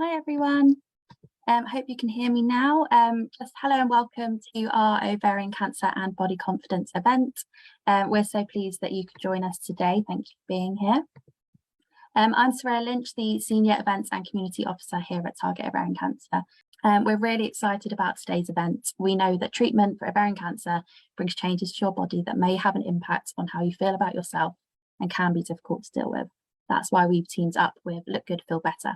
Hi everyone, hope you can hear me now. Just hello and welcome to our Ovarian Cancer and Body Confidence event. We're so pleased that you could join us today. Thank you for being here. I'm Sarah Lynch, the Senior Events and Community Officer here at Target Ovarian Cancer. We're really excited about today's event. We know that treatment for ovarian cancer brings changes to your body that may have an impact on how you feel about yourself and can be difficult to deal with. That's why we've teamed up with Look Good, Feel Better.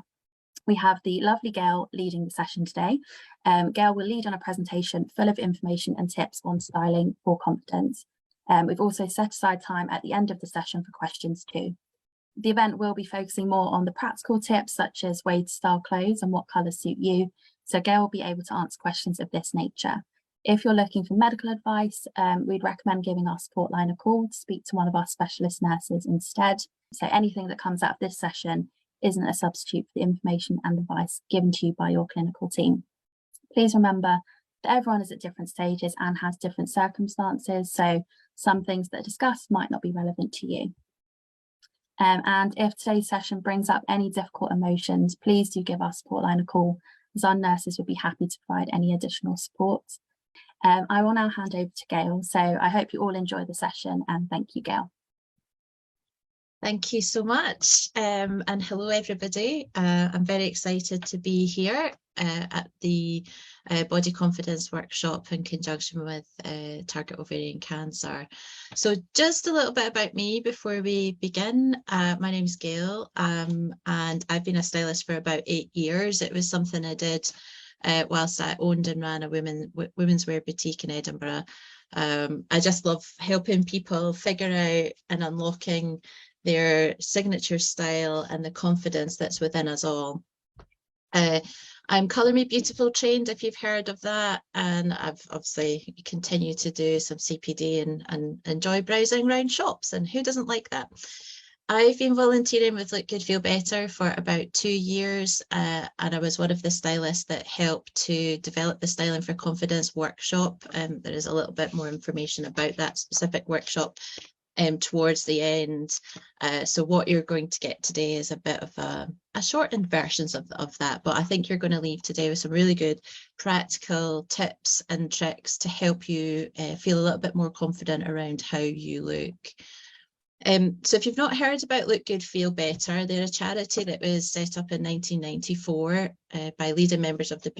We have the lovely Gail leading the session today. Gail will lead on a presentation full of information and tips on styling for confidence. We've also set aside time at the end of the session for questions too. The event will be focusing more on the practical tips such as ways to style clothes and what colours suit you. So Gail will be able to answer questions of this nature. If you're looking for medical advice, we'd recommend giving our support line a call to speak to one of our specialist nurses instead. So anything that comes out of this session isn't a substitute for the information and advice given to you by your clinical team. Please remember that everyone is at different stages and has different circumstances, so some things that are discussed might not be relevant to you. And if today's session brings up any difficult emotions, please do give our support line a call, as our nurses would be happy to provide any additional support. I will now hand over to Gail, so I hope you all enjoy the session, and thank you, Gail. Thank you so much, and hello everybody. I'm very excited to be here at the Body Confidence Workshop in conjunction with Target Ovarian Cancer. So just a little bit about me before we begin. My name is Gail, and I've been a stylist for about 8 years. It was something I did whilst I owned and ran a women's wear boutique in Edinburgh. I just love helping people figure out and unlocking their signature style and the confidence that's within us all. I'm Colour Me Beautiful trained, if you've heard of that, and I've obviously continued to do some CPD and enjoy browsing around shops, and who doesn't like that? I've been volunteering with Look Good, Feel Better for about 2 years, and I was one of the stylists that helped to develop the Styling for Confidence workshop. There is a little bit more information about that specific workshop towards the end. So what you're going to get today is a bit of a shortened versions of that, but I think you're going to leave today with some really good practical tips and tricks to help you feel a little bit more confident around how you look. So if you've not heard about Look Good, Feel Better, they're a charity that was set up in 1994 by leading members of the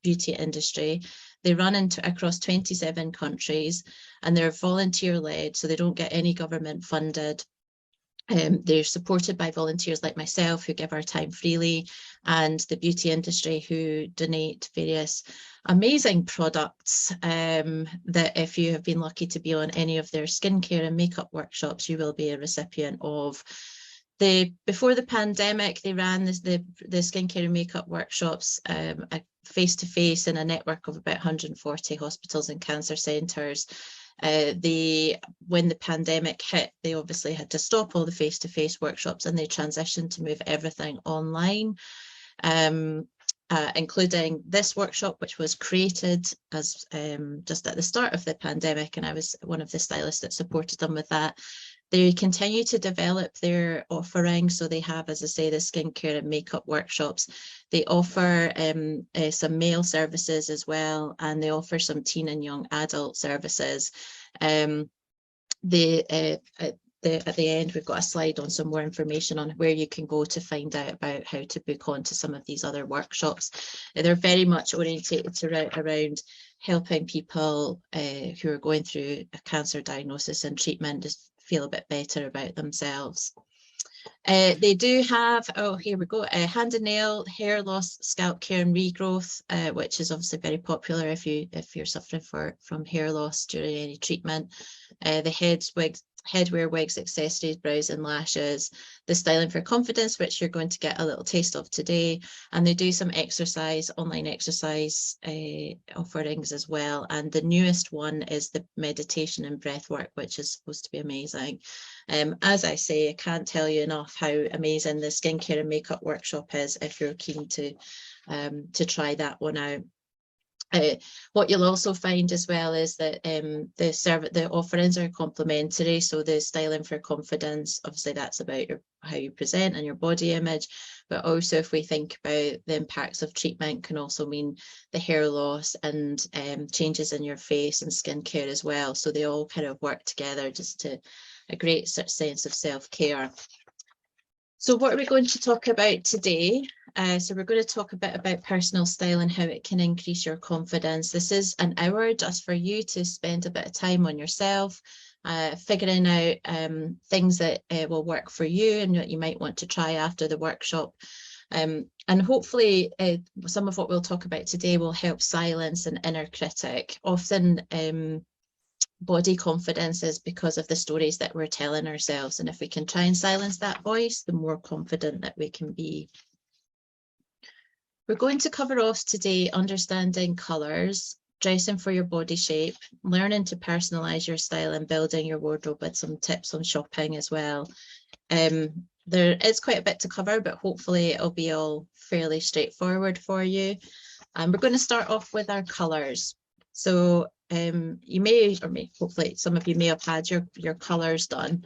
beauty industry. They run across 27 countries, and they're volunteer led, so they don't get any government funded. They're supported by volunteers like myself who give our time freely, and the beauty industry who donate various amazing products that if you have been lucky to be on any of their skincare and makeup workshops, you will be a recipient of. Before the pandemic, they ran the skincare and makeup workshops face-to-face in a network of about 140 hospitals and cancer centres. When the pandemic hit, they obviously had to stop all the face-to-face workshops, and they transitioned to move everything online, including this workshop, which was created as just at the start of the pandemic, and I was one of the stylists that supported them with that. They continue to develop their offering, so they have, as I say, the skincare and makeup workshops. They offer some male services as well, and they offer some teen and young adult services. At the end, we've got a slide on some more information on where you can go to find out about how to book on to some of these other workshops. They're very much orientated around helping people who are going through a cancer diagnosis and treatment just feel a bit better about themselves. They do have, oh, here we go, hand and nail, hair loss, scalp care and regrowth, which is obviously very popular if you're suffering from hair loss during any treatment. The headwear, wigs, accessories, brows and lashes, the Styling for Confidence, which you're going to get a little taste of today, and they do some online exercise offerings as well, and the newest one is the meditation and breath work, which is supposed to be amazing. As I say, I can't tell you enough how amazing the skincare and makeup workshop is if you're keen to try that one out. What you'll also find as well is that the offerings are complementary. So the styling for confidence, obviously that's about how you present and your body image, but also if we think about the impacts of treatment can also mean the hair loss and changes in your face and skincare as well. So they all kind of work together just to a great sense of self-care. So what are we going to talk about today? So we're going to talk a bit about personal style and how it can increase your confidence. This is an hour just for you to spend a bit of time on yourself, figuring out things that will work for you and what you might want to try after the workshop. And hopefully some of what we'll talk about today will help silence an inner critic. Often body confidence is because of the stories that we're telling ourselves. And if we can try and silence that voice, the more confident that we can be. We're going to cover off today understanding colours, dressing for your body shape, learning to personalise your style and building your wardrobe with some tips on shopping as well. There is quite a bit to cover, but hopefully it'll be all fairly straightforward for you. And we're going to start off with our colours. So you may, or hopefully some of you may have had your colours done.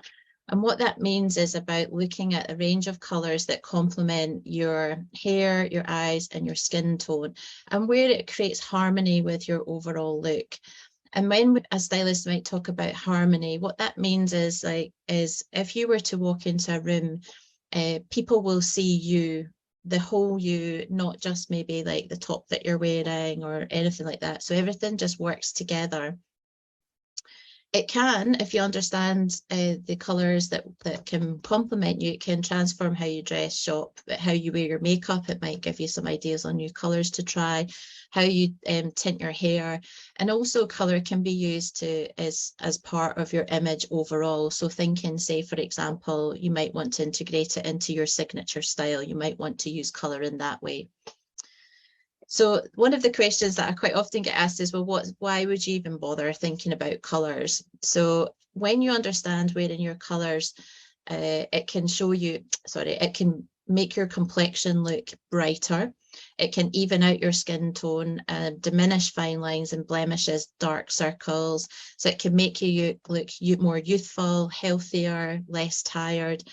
And what that means is about looking at a range of colours that complement your hair, your eyes, and your skin tone, and where it creates harmony with your overall look. And when a stylist might talk about harmony, what that means is if you were to walk into a room, people will see you, the whole you, not just maybe like the top that you're wearing or anything like that. So everything just works together. It can, if you understand the colours that can complement you, it can transform how you dress, shop, how you wear your makeup. It might give you some ideas on new colours to try, how you tint your hair. And also colour can be used as part of your image overall. So thinking, say, for example, you might want to integrate it into your signature style. You might want to use colour in that way. So one of the questions that I quite often get asked is, well, why would you even bother thinking about colours? So when you understand wearing your colours, it can make your complexion look brighter. It can even out your skin tone, diminish fine lines and blemishes, dark circles. So it can make you look more youthful, healthier, less tired.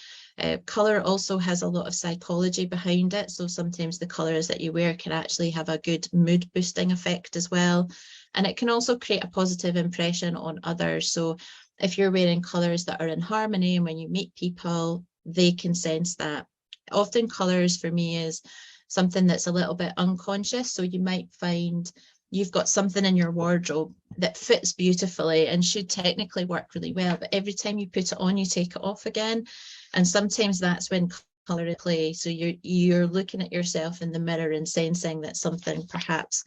Colour also has a lot of psychology behind it. So sometimes the colours that you wear can actually have a good mood boosting effect as well. And it can also create a positive impression on others. So if you're wearing colours that are in harmony, and when you meet people, they can sense that. Often colours for me is something that's a little bit unconscious. So you might find you've got something in your wardrobe that fits beautifully and should technically work really well, but every time you put it on, you take it off again. And sometimes that's when colour is play. So you're looking at yourself in the mirror and sensing that something perhaps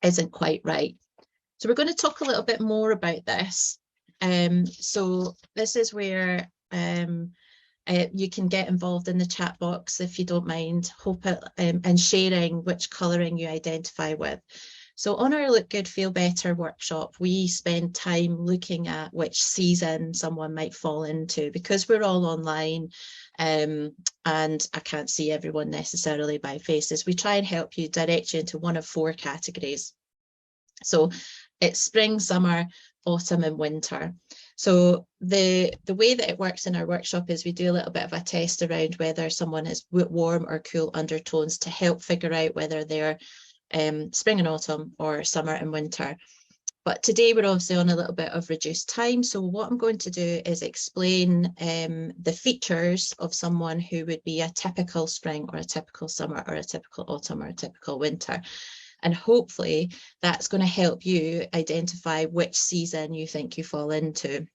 isn't quite right. So we're going to talk a little bit more about this. So this is where you can get involved in the chat box if you don't mind, and sharing which colouring you identify with. So on our Look Good, Feel Better workshop, we spend time looking at which season someone might fall into, because we're all online and I can't see everyone necessarily by faces. We try and help you, direct you into one of 4 categories. So it's spring, summer, autumn and winter. So the way that it works in our workshop is we do a little bit of a test around whether someone has warm or cool undertones to help figure out whether they're spring and autumn or summer and winter. But today we're obviously on a little bit of reduced time. So what I'm going to do is explain the features of someone who would be a typical spring or a typical summer or a typical autumn or a typical winter. And hopefully that's going to help you identify which season you think you fall into.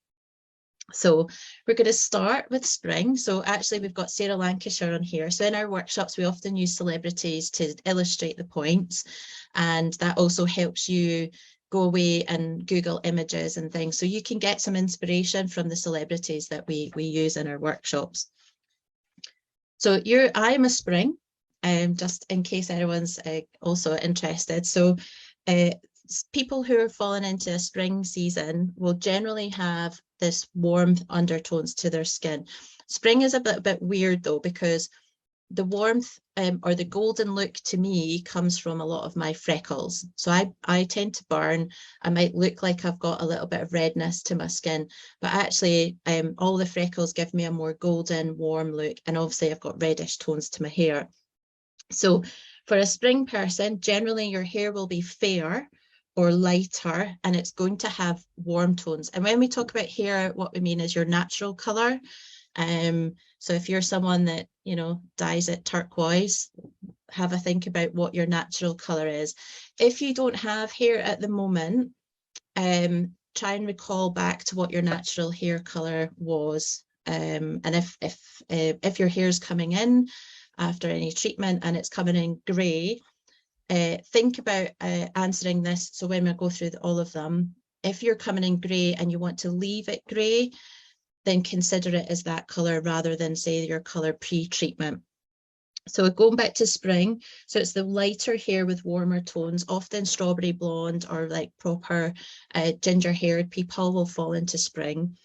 So we're going to start with spring. So actually we've got Sarah Lancashire on here. So in our workshops, we often use celebrities to illustrate the points. And that also helps you go away and Google images and things. So you can get some inspiration from the celebrities that we use in our workshops. So I am a spring, just in case anyone's also interested. So people who are falling into a spring season will generally have this warm undertones to their skin. Spring is a bit weird though, because the warmth or the golden look to me comes from a lot of my freckles. So I tend to burn. I might look like I've got a little bit of redness to my skin, but actually all the freckles give me a more golden, warm look. And obviously I've got reddish tones to my hair. So for a spring person, generally your hair will be fair or lighter, and it's going to have warm tones. And when we talk about hair, what we mean is your natural color. So if you're someone that, you know, dyes it turquoise, have a think about what your natural color is. If you don't have hair at the moment, try and recall back to what your natural hair color was. And if your hair is coming in after any treatment and it's coming in grey, think about answering this. So when we go through all of them, if you're coming in grey and you want to leave it grey, then consider it as that colour rather than say your colour pre-treatment. So going back to spring, so it's the lighter hair with warmer tones, often strawberry blonde or like proper ginger haired people will fall into spring.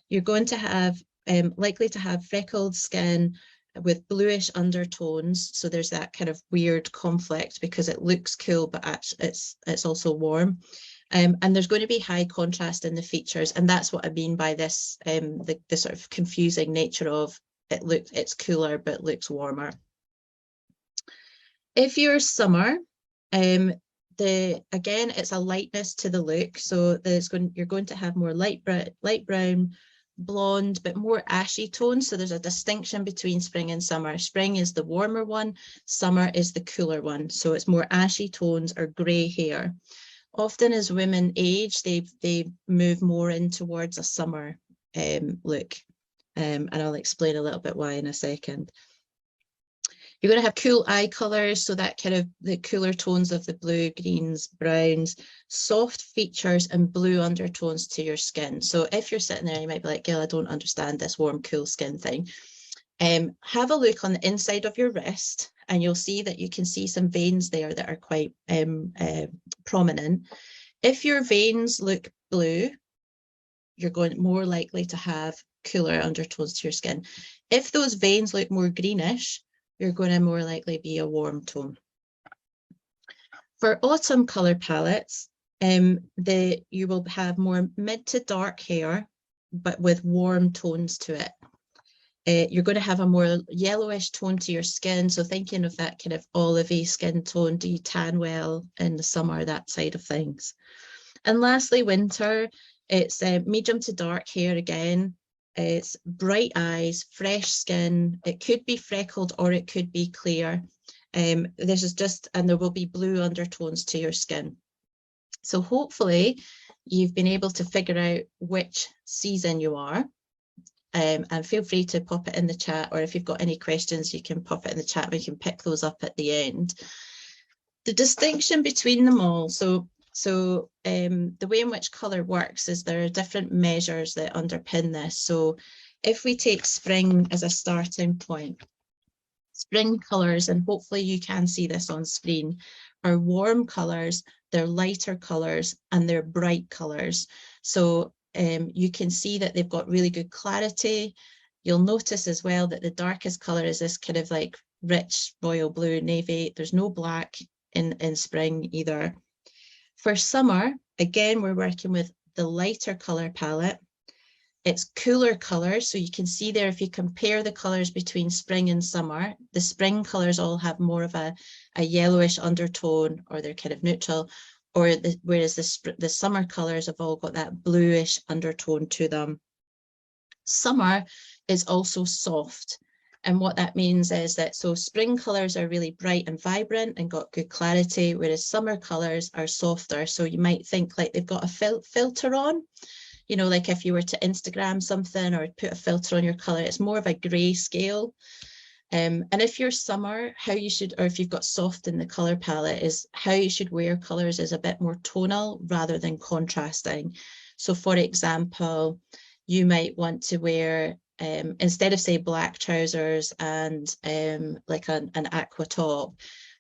You're going to have likely to have freckled skin with bluish undertones. So there's that kind of weird conflict because it looks cool, but actually it's also warm. And there's going to be high contrast in the features, and that's what I mean by this, the sort of confusing nature of it's cooler but looks warmer. If you're summer, again, it's a lightness to the look, so you're going to have more light brown, blonde, but more ashy tones. So there's a distinction between spring and summer. Spring is the warmer one, summer is the cooler one. So it's more ashy tones or grey hair. Often as women age, they move more in towards a summer look. And I'll explain a little bit why in a second. You're going to have cool eye colours, so that kind of the cooler tones of the blue, greens, browns, soft features and blue undertones to your skin. So if you're sitting there, you might be like, Gail, I don't understand this warm, cool skin thing. Have a look on the inside of your wrist and you'll see that you can see some veins there that are quite prominent. If your veins look blue, you're going more likely to have cooler undertones to your skin. If those veins look more greenish, you're going to more likely be a warm tone. For autumn colour palettes, you will have more mid to dark hair, but with warm tones to it. You're going to have a more yellowish tone to your skin. So thinking of that kind of olivey skin tone, do you tan well in the summer, that side of things. And lastly, winter, it's medium to dark hair again. It's bright eyes, fresh skin. It could be freckled or it could be clear. This is just, and there will be blue undertones to your skin. So hopefully you've been able to figure out which season you are. And feel free to pop it in the chat, or if you've got any questions, you can pop it in the chat. We can pick those up at the end. The distinction between them all. So the way in which colour works is there are different measures that underpin this. So if we take spring as a starting point, spring colours, and hopefully you can see this on screen, are warm colours, they're lighter colours, and they're bright colours. So you can see that they've got really good clarity. You'll notice as well that the darkest colour is this kind of like rich royal blue, navy. There's no black in spring either. For summer, again, we're working with the lighter colour palette. It's cooler colours, so you can see there if you compare the colours between spring and summer, the spring colours all have more of a yellowish undertone, or they're kind of neutral, or whereas the summer colours have all got that bluish undertone to them. Summer is also soft, and what that means is that so spring colours are really bright and vibrant and got good clarity, whereas summer colours are softer. So you might think like they've got a filter on, you know, like if you were to Instagram something or put a filter on your colour, it's more of a grey scale. And if you're summer, how you should, or if you've got soft in the colour palette, is how you should wear colours is a bit more tonal rather than contrasting. So for example, you might want to wear, instead of say black trousers and like an aqua top,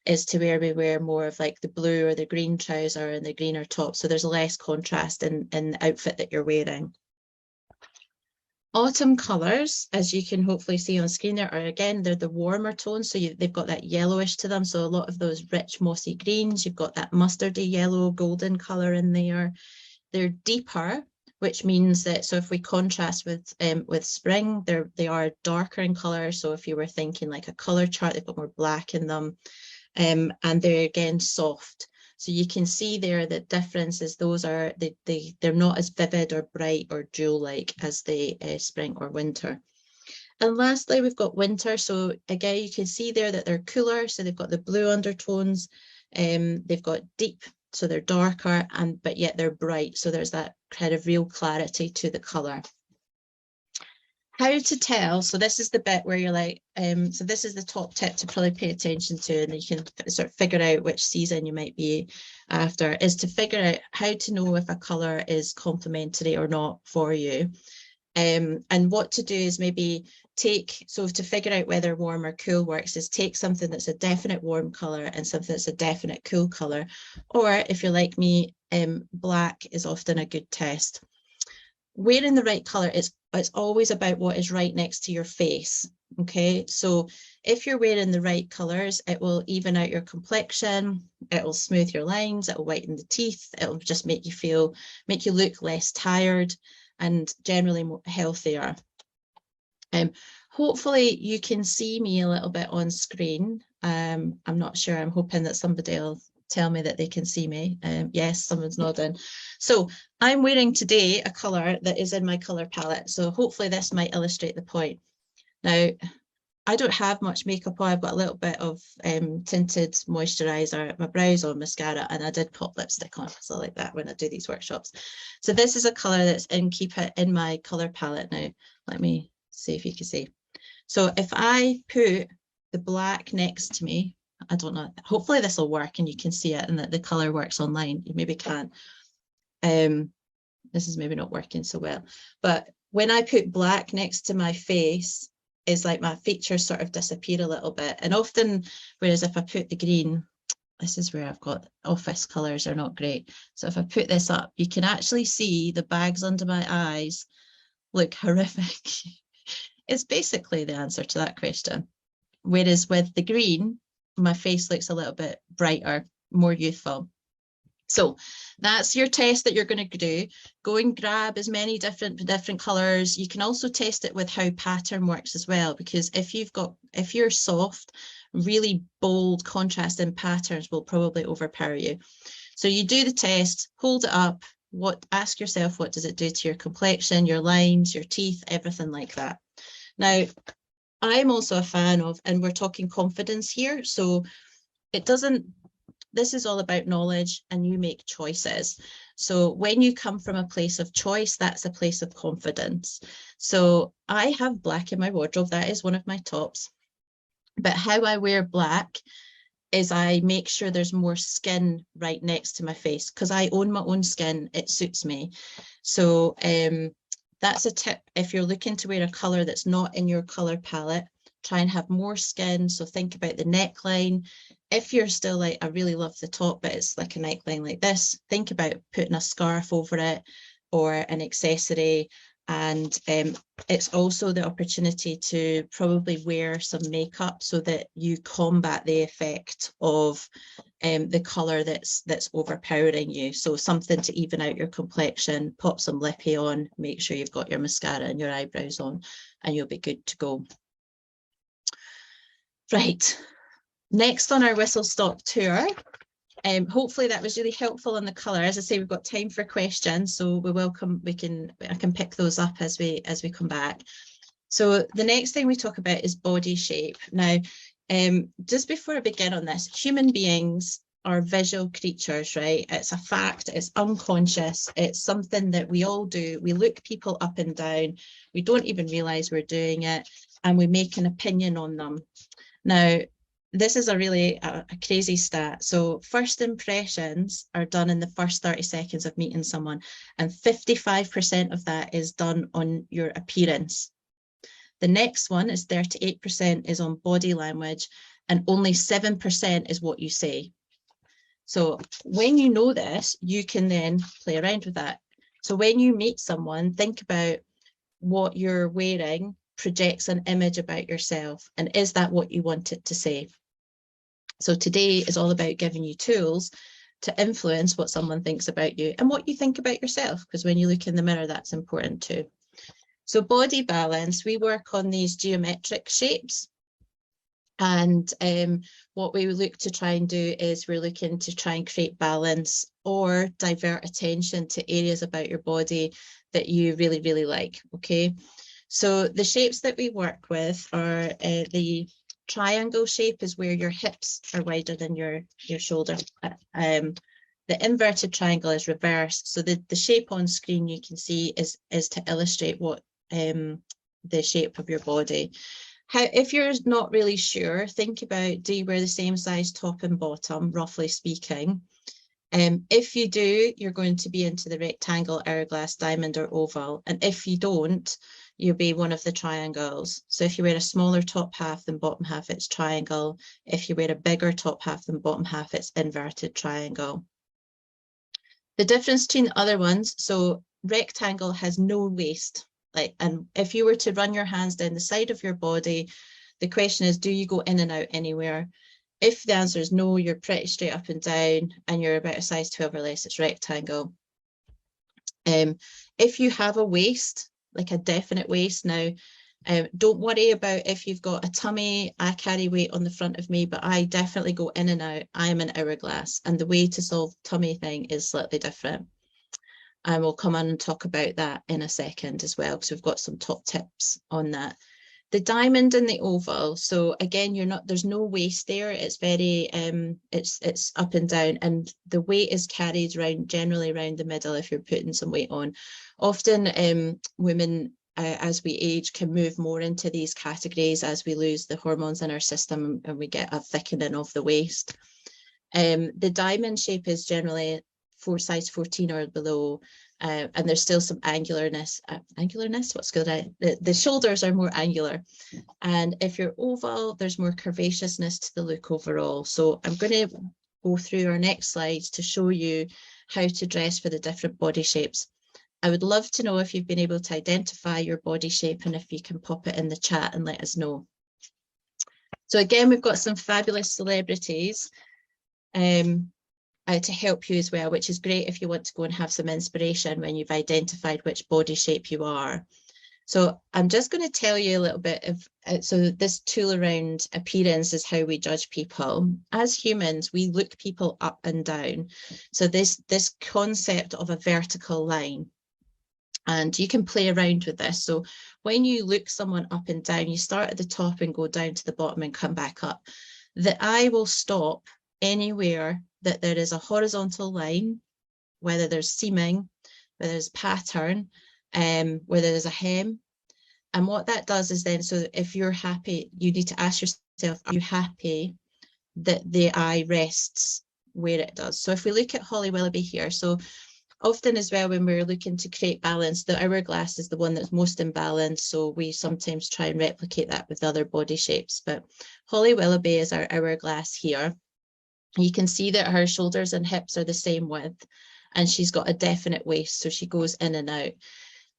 is to we wear more of like the blue or the green trouser and the greener top. So there's less contrast in the outfit that you're wearing. Autumn colours, as you can hopefully see on screen there, are again, they're the warmer tones. So they've got that yellowish to them. So a lot of those rich mossy greens, you've got that mustardy yellow, golden colour in there. They're deeper, which means that, so if we contrast with spring, they are darker in colour. So if you were thinking like a colour chart, they've got more black in them. And they're again soft. So you can see there that difference is those are, they're not as vivid or bright or jewel-like as the spring or winter. And lastly, we've got winter. So again, you can see there that they're cooler. So they've got the blue undertones. They've got deep, so they're darker, but yet they're bright. So there's that kind of real clarity to the colour. How to tell, so this is the bit where you're like, so this is the top tip to probably pay attention to, and you can sort of figure out which season you might be after, is to figure out how to know if a colour is complementary or not for you. And what to do is maybe so to figure out whether warm or cool works is take something that's a definite warm colour and something that's a definite cool colour. Or if you're like me, black is often a good test. Wearing the right colour, it's always about what is right next to your face. Okay, so if you're wearing the right colours, it will even out your complexion, it will smooth your lines, it will whiten the teeth, it will just make you look less tired and generally more healthier. Hopefully you can see me a little bit on screen. I'm not sure, I'm hoping that somebody will tell me that they can see me. Yes, someone's nodding. So I'm wearing today a colour that is in my colour palette. So hopefully this might illustrate the point. Now, I don't have much makeup on. I've got a little bit of tinted moisturiser, my brows on, mascara, and I did pop lipstick on, so I like that when I do these workshops. So this is a colour that's in my colour palette now. Let me see if you can see. So if I put the black next to me, I don't know, hopefully this will work and you can see it and that the colour works online. You maybe can't. This is maybe not working so well. But when I put black next to my face, is like my features sort of disappear a little bit. And often, whereas if I put the green, this is where I've got office colours are not great. So if I put this up, you can actually see the bags under my eyes look horrific. It's basically the answer to that question. Whereas with the green, my face looks a little bit brighter, more youthful. So that's your test that you're going to do. Go and grab as many different colours. You can also test it with how pattern works as well, because if you're soft, really bold contrasting patterns will probably overpower you. So you do the test, hold it up, ask yourself, what does it do to your complexion, your lines, your teeth, everything like that. Now, I'm also a fan of, and we're talking confidence here, so this is all about knowledge and you make choices. So when you come from a place of choice, that's a place of confidence. So I have black in my wardrobe, that is one of my tops. But how I wear black is I make sure there's more skin right next to my face because I own my own skin, it suits me. So that's a tip. If you're looking to wear a colour that's not in your colour palette, try and have more skin. So think about the neckline. If you're still like, I really love the top, but it's like a neckline like this, think about putting a scarf over it or an accessory. And it's also the opportunity to probably wear some makeup so that you combat the effect of the colour that's overpowering you. So something to even out your complexion, pop some lippy on, make sure you've got your mascara and your eyebrows on, and you'll be good to go. Right, next on our whistle stop tour. Hopefully that was really helpful on the colour. As I say, we've got time for questions, so I can pick those up as we come back. So the next thing we talk about is body shape. Now, just before I begin on this, human beings are visual creatures, right? It's a fact, it's unconscious, it's something that we all do. We look people up and down, we don't even realise we're doing it, and we make an opinion on them. Now, this is a crazy stat. So first impressions are done in the first 30 seconds of meeting someone, and 55% of that is done on your appearance. The next one is 38% is on body language, and only 7% is what you say. So when you know this, you can then play around with that. So when you meet someone, think about what you're wearing projects an image about yourself, and is that what you want it to say? So today is all about giving you tools to influence what someone thinks about you and what you think about yourself, because when you look in the mirror, that's important too. So body balance, we work on these geometric shapes. And what we look to try and do is we're looking to try and create balance or divert attention to areas about your body that you really, really like, okay? So the shapes that we work with are the triangle shape is where your hips are wider than your shoulder. The inverted triangle is reversed. So the shape on screen you can see is to illustrate what the shape of your body. If you're not really sure, think about, do you wear the same size top and bottom, roughly speaking? If you do, you're going to be into the rectangle, hourglass, diamond, or oval. And if you don't, you'll be one of the triangles. So if you wear a smaller top half than bottom half, it's triangle. If you wear a bigger top half than bottom half, it's inverted triangle. The difference between the other ones, so rectangle has no waist. And if you were to run your hands down the side of your body, the question is, do you go in and out anywhere? If the answer is no, you're pretty straight up and down and you're about a size 12 or less, it's rectangle. If you have a waist, like a definite waist now, don't worry about if you've got a tummy. I carry weight on the front of me, but I definitely go in and out. I am an hourglass, and the way to solve the tummy thing is slightly different. And we'll come on and talk about that in a second as well, because we've got some top tips on that. The diamond and the oval. So again, there's no waist there. It's very, it's up and down, and the weight is carried generally around the middle if you're putting some weight on. Often women, as we age, can move more into these categories as we lose the hormones in our system and we get a thickening of the waist. The diamond shape is generally size 14 or below, and there's still some angularness. What's good? The shoulders are more angular, and if you're oval, there's more curvaceousness to the look overall. So I'm going to go through our next slides to show you how to dress for the different body shapes. I would love to know if you've been able to identify your body shape, and if you can pop it in the chat and let us know. So again, we've got some fabulous celebrities to help you as well, which is great if you want to go and have some inspiration when you've identified which body shape you are. So I'm just going to tell you a little bit of, so this tool around appearance is how we judge people. As humans, we look people up and down. So this concept of a vertical line, and you can play around with this. So when you look someone up and down, you start at the top and go down to the bottom and come back up. The eye will stop anywhere that there is a horizontal line, whether there's seaming, whether there's pattern, whether there's a hem. And what that does is then, so if you're happy, you need to ask yourself, are you happy that the eye rests where it does? So if we look at Holly Willoughby here, so often as well, when we're looking to create balance, the hourglass is the one that's most imbalanced. So we sometimes try and replicate that with other body shapes. But Holly Willoughby is our hourglass here. You can see that her shoulders and hips are the same width, and she's got a definite waist, so she goes in and out.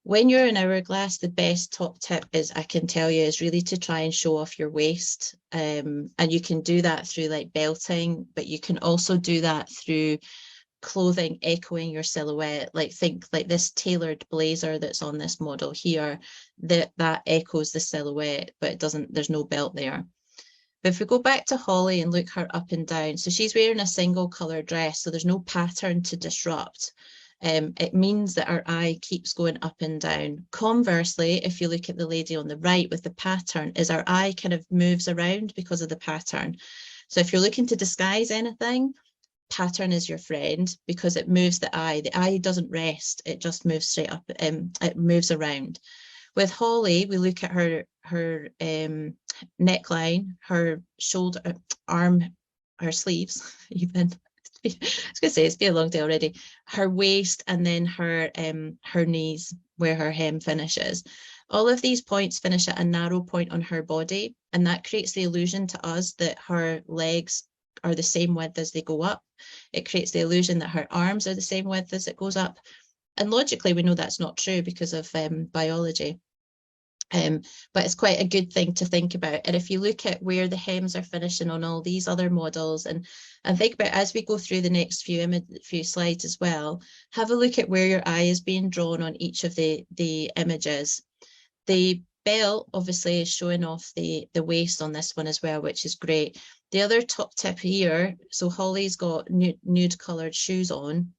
When you're an hourglass, the best top tip is, I can tell you, is really to try and show off your waist. And you can do that through like belting, but you can also do that through clothing echoing your silhouette. Like think like this tailored blazer that's on this model here, that echoes the silhouette, but it doesn't, there's no belt there. But if we go back to Holly and look her up and down, so she's wearing a single colour dress, so there's no pattern to disrupt. It means that our eye keeps going up and down. Conversely, if you look at the lady on the right with the pattern, is our eye kind of moves around because of the pattern. So if you're looking to disguise anything, pattern is your friend because it moves the eye. The eye doesn't rest, it just moves straight up, it moves around. With Holly, we look at her neckline, her shoulder, arm, her sleeves, even. I was going to say, it's been a long day already. Her waist, and then her knees, where her hem finishes. All of these points finish at a narrow point on her body, and that creates the illusion to us that her legs are the same width as they go up. It creates the illusion that her arms are the same width as it goes up. And logically, we know that's not true because of biology. But it's quite a good thing to think about. And if you look at where the hems are finishing on all these other models, and think about, as we go through the next few slides as well, have a look at where your eye is being drawn on each of the images. The belt obviously is showing off the waist on this one as well, which is great. The other top tip here, so Holly's got nude coloured shoes on.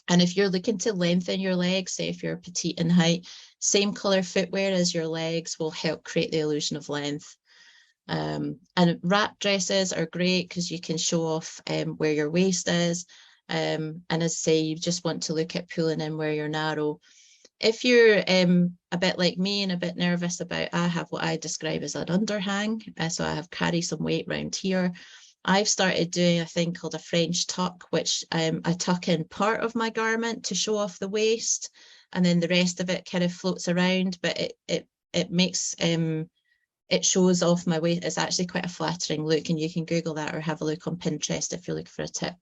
And if you're looking to lengthen your legs, say if you're petite in height, same colour footwear as your legs will help create the illusion of length. And wrap dresses are great because you can show off where your waist is. And as I say, you just want to look at pulling in where you're narrow. If you're a bit like me and a bit nervous about, I have what I describe as an underhang, so I have carry some weight around here. I've started doing a thing called a French tuck, which I tuck in part of my garment to show off the waist, and then the rest of it kind of floats around, but it makes it shows off my waist. It's actually quite a flattering look, and you can Google that or have a look on Pinterest if you're looking for a tip.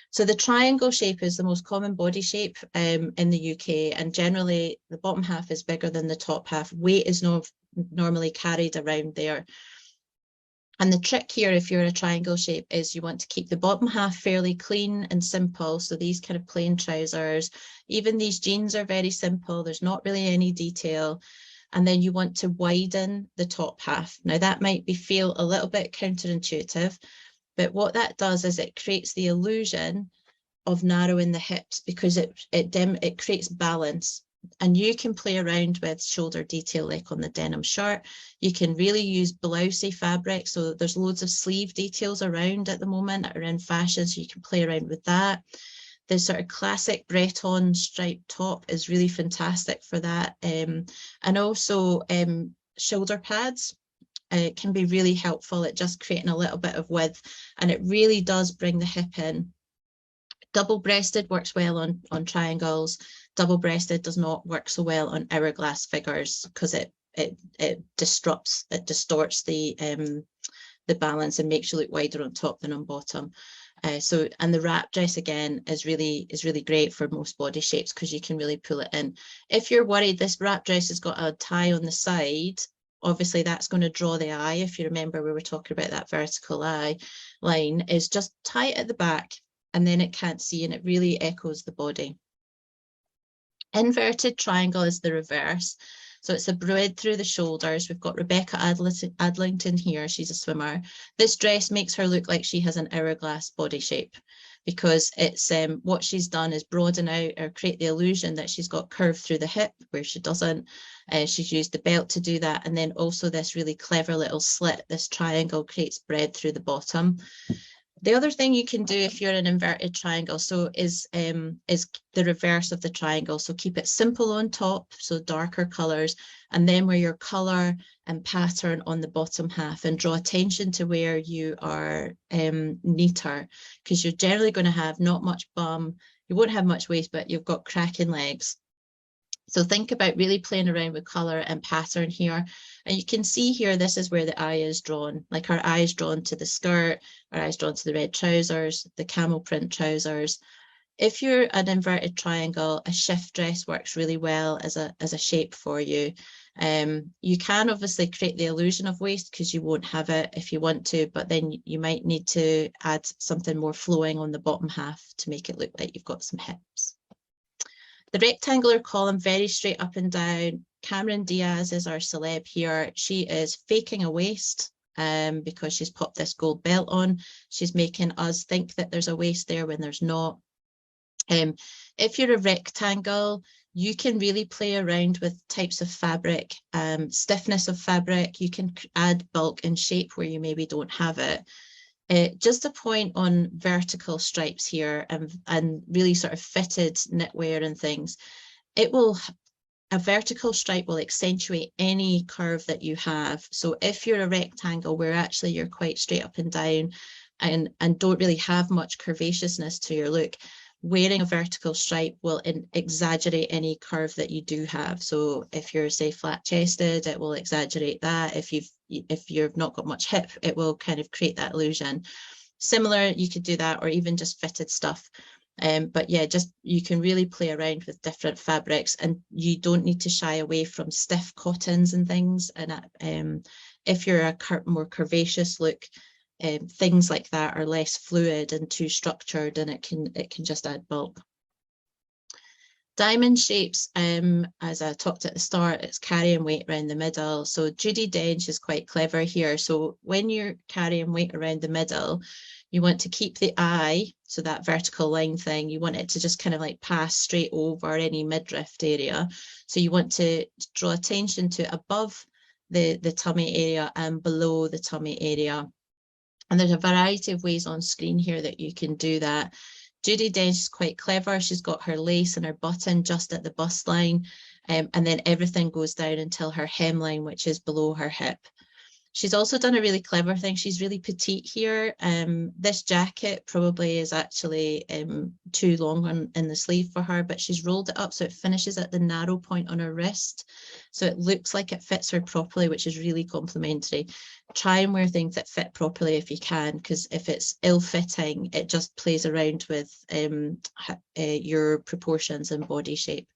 So the triangle shape is the most common body shape in the UK, and generally the bottom half is bigger than the top half. Weight is normally carried around there. And the trick here, if you're a triangle shape, is you want to keep the bottom half fairly clean and simple. So these kind of plain trousers, even these jeans are very simple. There's not really any detail. And then you want to widen the top half. Now that might feel a little bit counterintuitive, but what that does is it creates the illusion of narrowing the hips because it creates balance. And you can play around with shoulder detail like on the denim shirt. You can really use blousey fabric. So there's loads of sleeve details around at the moment that are in fashion. So you can play around with that. The sort of classic Breton striped top is really fantastic for that. And also shoulder pads can be really helpful at just creating a little bit of width. And it really does bring the hip in. Double-breasted works well on triangles. Double-breasted does not work so well on hourglass figures because it distorts the balance and makes you look wider on top than on bottom. And the wrap dress again is really great for most body shapes because you can really pull it in. If you're worried this wrap dress has got a tie on the side, obviously that's going to draw the eye. If you remember, we were talking about that vertical eye line, is just tie it at the back and then it can't see and it really echoes the body. Inverted triangle is the reverse. So it's a braid through the shoulders. We've got Rebecca Adlington here. She's a swimmer. This dress makes her look like she has an hourglass body shape because it's what she's done is broaden out or create the illusion that she's got curve through the hip where she doesn't. She's used the belt to do that. And then also this really clever little slit, this triangle creates breadth through the bottom. The other thing you can do if you're an inverted triangle, so is the reverse of the triangle. So keep it simple on top, so darker colours, and then wear your colour and pattern on the bottom half and draw attention to where you are neater, because you're generally going to have not much bum, you won't have much waist, but you've got cracking legs. So think about really playing around with colour and pattern here. And you can see here, this is where the eye is drawn. Like our eye is drawn to the skirt, our eye is drawn to the red trousers, the camel print trousers. If you're an inverted triangle, a shift dress works really well as a shape for you. You can obviously create the illusion of waist because you won't have it if you want to, but then you might need to add something more flowing on the bottom half to make it look like you've got some hips. The rectangular column, very straight up and down. Cameron Diaz is our celeb here. She is faking a waist because she's popped this gold belt on. She's making us think that there's a waist there when there's not. If you're a rectangle, you can really play around with types of fabric, stiffness of fabric. You can add bulk and shape where you maybe don't have it. Just a point on vertical stripes here and really sort of fitted knitwear and things. A vertical stripe will accentuate any curve that you have. So if you're a rectangle where actually you're quite straight up and down and don't really have much curvaceousness to your look, wearing a vertical stripe will exaggerate any curve that you do have. So if you're, say, flat chested, it will exaggerate that. If you've not got much hip, it will kind of create that illusion. Similar, you could do that, or even just fitted stuff. But yeah, just you can really play around with different fabrics, and you don't need to shy away from stiff cottons and things. And if you're a more curvaceous look, things like that are less fluid and too structured, and it can just add bulk. Diamond shapes, as I talked at the start, it's carrying weight around the middle. So Judi Dench is quite clever here. So when you're carrying weight around the middle, you want to keep the eye, so that vertical line thing, you want it to just kind of like pass straight over any midriff area. So you want to draw attention to above the tummy area and below the tummy area. And there's a variety of ways on screen here that you can do that. Judi Dench is quite clever. She's got her lace and her button just at the bust line, and then everything goes down until her hemline, which is below her hip. She's also done a really clever thing. She's really petite here. This jacket probably is actually too long in the sleeve for her, but she's rolled it up so it finishes at the narrow point on her wrist. So it looks like it fits her properly, which is really complimentary. Try and wear things that fit properly if you can, because if it's ill-fitting, it just plays around with your proportions and body shape.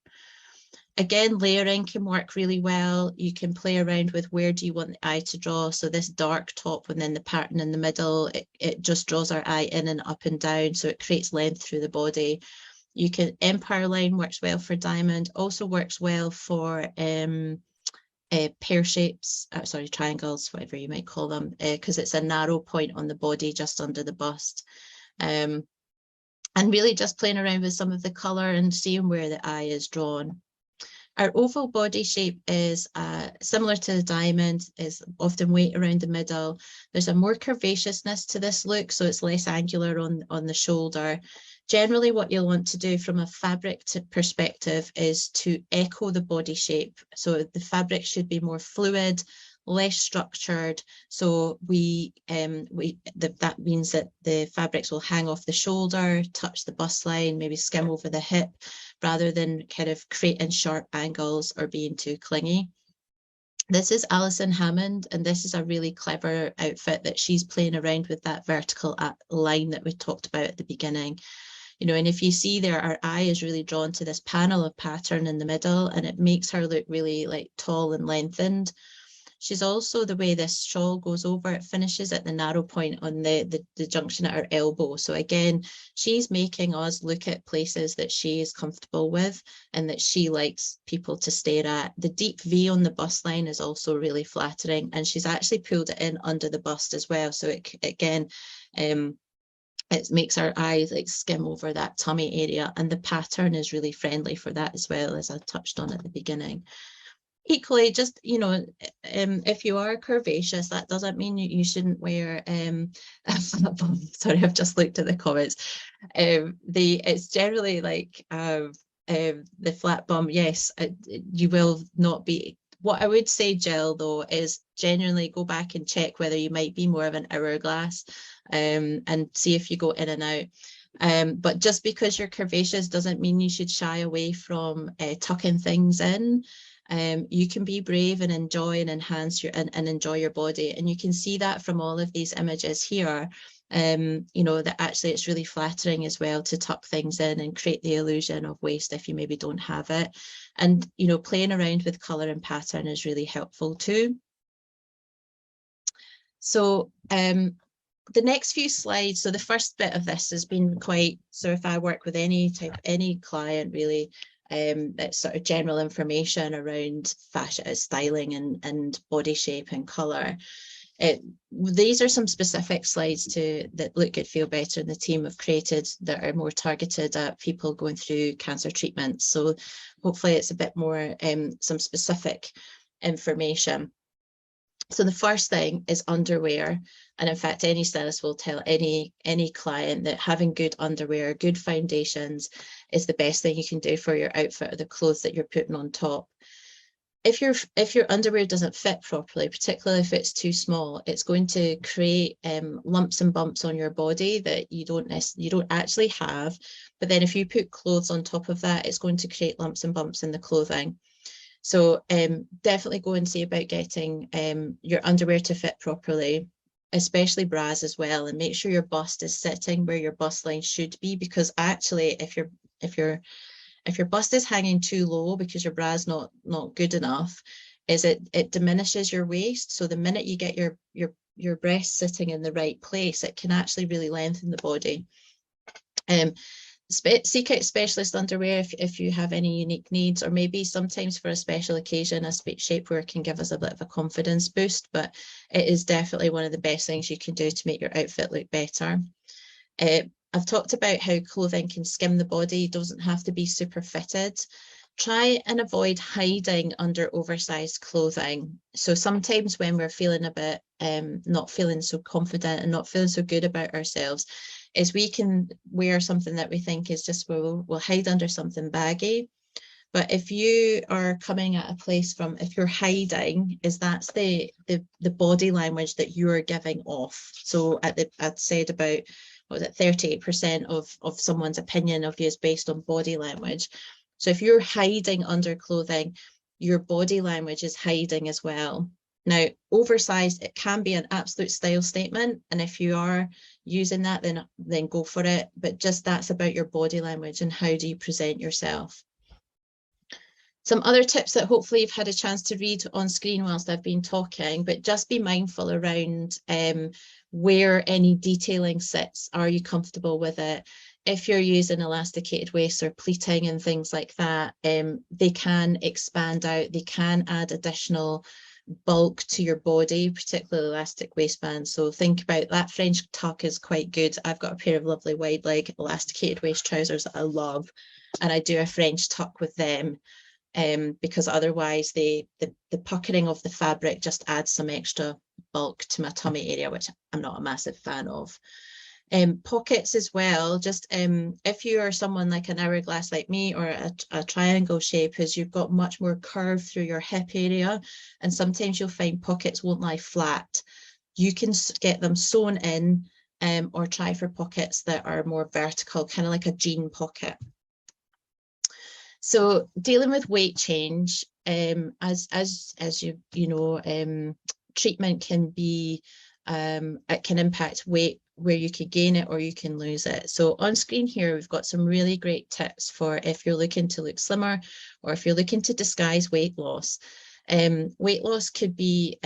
Again, layering can work really well. You can play around with where do you want the eye to draw. So this dark top and then the pattern in the middle, it just draws our eye in and up and down. So it creates length through the body. You can, empire line works well for diamond, also works well for pear shapes, sorry, triangles, whatever you might call them, because it's a narrow point on the body just under the bust. And really just playing around with some of the color and seeing where the eye is drawn. Our oval body shape is similar to the diamond, is often weight around the middle. There's a more curvaceousness to this look, so it's less angular on the shoulder. Generally, what you'll want to do from a fabric perspective is to echo the body shape. So the fabric should be more fluid, less structured. So that means that the fabrics will hang off the shoulder, touch the bust line, maybe skim over the hip, rather than kind of creating sharp angles or being too clingy. This is Alison Hammond, and this is a really clever outfit that she's playing around with that vertical line that we talked about at the beginning. You know, and if you see there, our eye is really drawn to this panel of pattern in the middle, and it makes her look really like tall and lengthened. She's also, the way this shawl goes over, it finishes at the narrow point on the junction at her elbow. So again, she's making us look at places that she is comfortable with and that she likes people to stare at. The deep V on the bust line is also really flattering, and she's actually pulled it in under the bust as well. So it makes our eyes like skim over that tummy area, and the pattern is really friendly for that as well, as I touched on at the beginning. Equally, just, you know, if you are curvaceous, that doesn't mean you shouldn't wear a flat bum. Sorry, I've just looked at the comments. It's generally like the flat bum, yes, you will not be. What I would say, Jill, though, is genuinely go back and check whether you might be more of an hourglass, and see if you go in and out. But just because you're curvaceous doesn't mean you should shy away from tucking things in. You can be brave and enjoy and enhance and enjoy your body. And you can see that from all of these images here, you know, that actually it's really flattering as well to tuck things in and create the illusion of waist if you maybe don't have it. And, you know, playing around with color and pattern is really helpful too. So the next few slides, so the first bit of this has been quite, so if I work with any client really, it's sort of general information around fashion, styling and body shape and colour. These are some specific slides that Look Good, Feel Better and the team have created that are more targeted at people going through cancer treatments. So hopefully it's a bit more some specific information. So the first thing is underwear. And in fact, any stylist will tell any client that having good underwear, good foundations is the best thing you can do for your outfit or the clothes that you're putting on top. If your underwear doesn't fit properly, particularly if it's too small, it's going to create lumps and bumps on your body that you don't actually have. But then if you put clothes on top of that, it's going to create lumps and bumps in the clothing. So definitely go and see about getting your underwear to fit properly. especially bras as well, and make sure your bust is sitting where your bust line should be, because actually if your bust is hanging too low because your bra is not good enough, it diminishes your waist. So the minute you get your breast sitting in the right place, it can actually really lengthen the body. Seek out specialist underwear if you have any unique needs, or maybe sometimes for a special occasion, a shapewear can give us a bit of a confidence boost, but it is definitely one of the best things you can do to make your outfit look better. I've talked about how clothing can skim the body, doesn't have to be super fitted. Try and avoid hiding under oversized clothing. So sometimes when we're feeling a bit not feeling so confident and not feeling so good about ourselves, is we can wear something that we think is just, we'll hide under something baggy. But if you are coming at a place from, if you're hiding, that's the body language that you are giving off. So I'd said about, what was it, 38% of someone's opinion of you is based on body language. So if you're hiding under clothing, your body language is hiding as well. Now, oversized, it can be an absolute style statement, and if you are using that, then go for it. But just that's about your body language and how do you present yourself. Some other tips that hopefully you've had a chance to read on screen whilst I've been talking, but just be mindful around where any detailing sits. Are you comfortable with it? If you're using elasticated waists or pleating and things like that, they can expand out, they can add additional bulk to your body, particularly elastic waistbands. So think about that. French tuck is quite good. I've got a pair of lovely wide leg elasticated waist trousers that I love, and I do a French tuck with them. Because otherwise the puckering of the fabric just adds some extra bulk to my tummy area, which I'm not a massive fan of. Pockets as well, just if you are someone like an hourglass like me, or a triangle shape, is you've got much more curve through your hip area, and sometimes you'll find pockets won't lie flat. You can get them sewn in, or try for pockets that are more vertical, kind of like a jean pocket. So dealing with weight change, as you know, treatment can be, it can impact weight where you could gain it or you can lose it. So on screen here, we've got some really great tips for if you're looking to look slimmer, or if you're looking to disguise weight loss. Weight loss could be